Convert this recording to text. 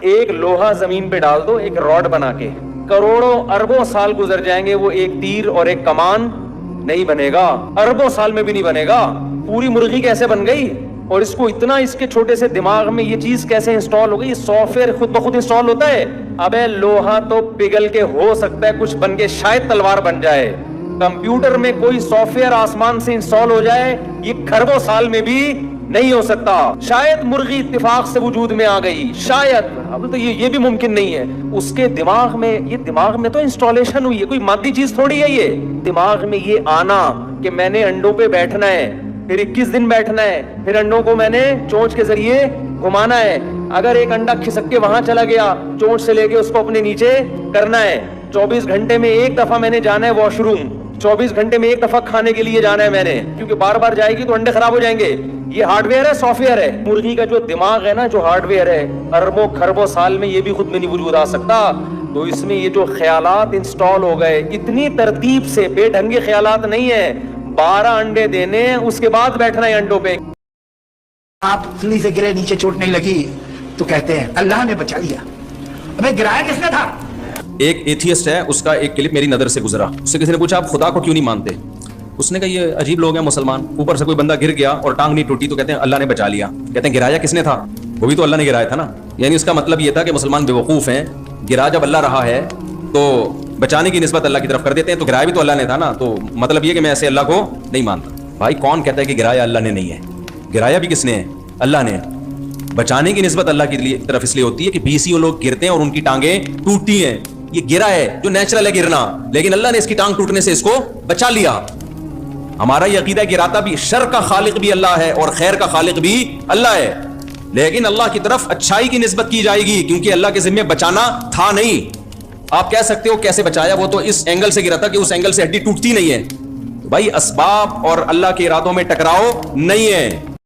ایک لوہا زمین پہ ڈال دو ایک راڈ بنا کے, کروڑوں اربوں سال گزر جائیں گے, وہ ایک تیر اور ایک کمان نہیں بنے گا, اربوں سال میں بھی نہیں بنے گا. پوری مرغی کیسے بن گئی؟ اور اس کو اتنا اس کے چھوٹے سے دماغ میں یہ چیز کیسے انسٹال ہو گئی؟ سافٹ ویئر خود بخود انسٹال ہوتا ہے. ابے لوہا تو پگھل کے ہو سکتا ہے کچھ بن کے شاید تلوار بن جائے, کمپیوٹر میں کوئی سافٹ ویئر آسمان سے انسٹال ہو جائے یہ کھربوں سال میں بھی نہیں ہو سکتا. شاید مرغی اتفاق سے وجود میں آ گئی, شاید, اب تو یہ بھی ممکن نہیں ہے. اس کے دماغ میں, یہ دماغ میں تو انسٹالیشن ہوئی ہے, کوئی مادی چیز تھوڑی ہے. یہ دماغ میں یہ آنا کہ میں نے انڈوں پہ بیٹھنا ہے, پھر 21 دن بیٹھنا ہے, پھر انڈوں کو میں نے چونچ کے ذریعے گھمانا ہے. اگر ایک انڈا کھسک کے وہاں چلا گیا, چونچ سے لے کے اس کو اپنے نیچے کرنا ہے. 24 گھنٹے میں ایک دفعہ میں نے جانا ہے واش روم, 24 گھنٹے میں ایک دفعہ کھانے کے لیے جانا ہے میں نے, کیونکہ بار بار جائے گی تو انڈے خراب ہو جائیں گے. یہ ہارڈ ویئر ہے, سافٹ ویئر ہے. مرغی کا جو دماغ ہے نا, جو ہارڈ ویئر ہے, اربوں کھربوں سال میں یہ بھی خود میں نہیں وجود آ سکتا. تو اس میں یہ جو خیالات انسٹال ہو گئے اتنی ترتیب سے, بے ڈھنگے خیالات نہیں ہیں. 12 انڈے دینے, اس کے بعد بیٹھنا ہے انڈوں پہ. آپ تلی سے گرے, نیچے چوٹ نہیں لگی تو کہتے ہیں اللہ نے بچا لیا. ہمیں گرایا کس نے تھا؟ ایک ایتھیسٹ ہے, اس کا ایک کلپ میری نظر سے گزرا. اس سے کسی نے پوچھا آپ خدا کو کیوں نہیں مانتے؟ اس نے کہا یہ عجیب لوگ ہیں مسلمان, اوپر سے کوئی بندہ گر گیا اور ٹانگ نہیں ٹوٹی تو کہتے ہیں اللہ نے بچا لیا. کہتے ہیں گرایا کس نے تھا؟ وہ بھی تو اللہ نے گرایا تھا نا. یعنی اس کا مطلب یہ تھا کہ مسلمان بے وقوف ہیں, گرا جب اللہ رہا ہے تو بچانے کی نسبت اللہ کی طرف کر دیتے ہیں, تو گرایا بھی تو اللہ نے تھا نا. تو مطلب یہ کہ میں ایسے اللہ کو نہیں مانتا. بھائی کون کہتا ہے کہ گرایا اللہ نے نہیں ہے؟ گرایا بھی کس نے ہے؟ اللہ نے. بچانے کی نسبت اللہ کی طرف اس لیے ہوتی ہے کہ 20 لوگ گرتے ہیں اور ان کی ٹانگیں ٹوٹتی ہیں. یہ گرا ہے جو نیچرل ہے گرنا, لیکن اللہ نے اس کی ٹانگ ٹوٹنے سے اس کو بچا لیا. ہمارا یہ عقیدہ ہے کہ گراتا بھی, شر کا خالق بھی اللہ ہے اور خیر کا خالق بھی اللہ ہے, لیکن اللہ کی طرف اچھائی کی نسبت کی جائے گی کیونکہ اللہ کے ذمہ بچانا تھا نہیں. آپ کہہ سکتے ہو کیسے بچایا, وہ تو اس اینگل سے گرا تھا کہ اس اینگل سے ہڈی ٹوٹتی نہیں ہے. بھائی اسباب اور اللہ کے ارادوں میں ٹکراؤ نہیں ہے.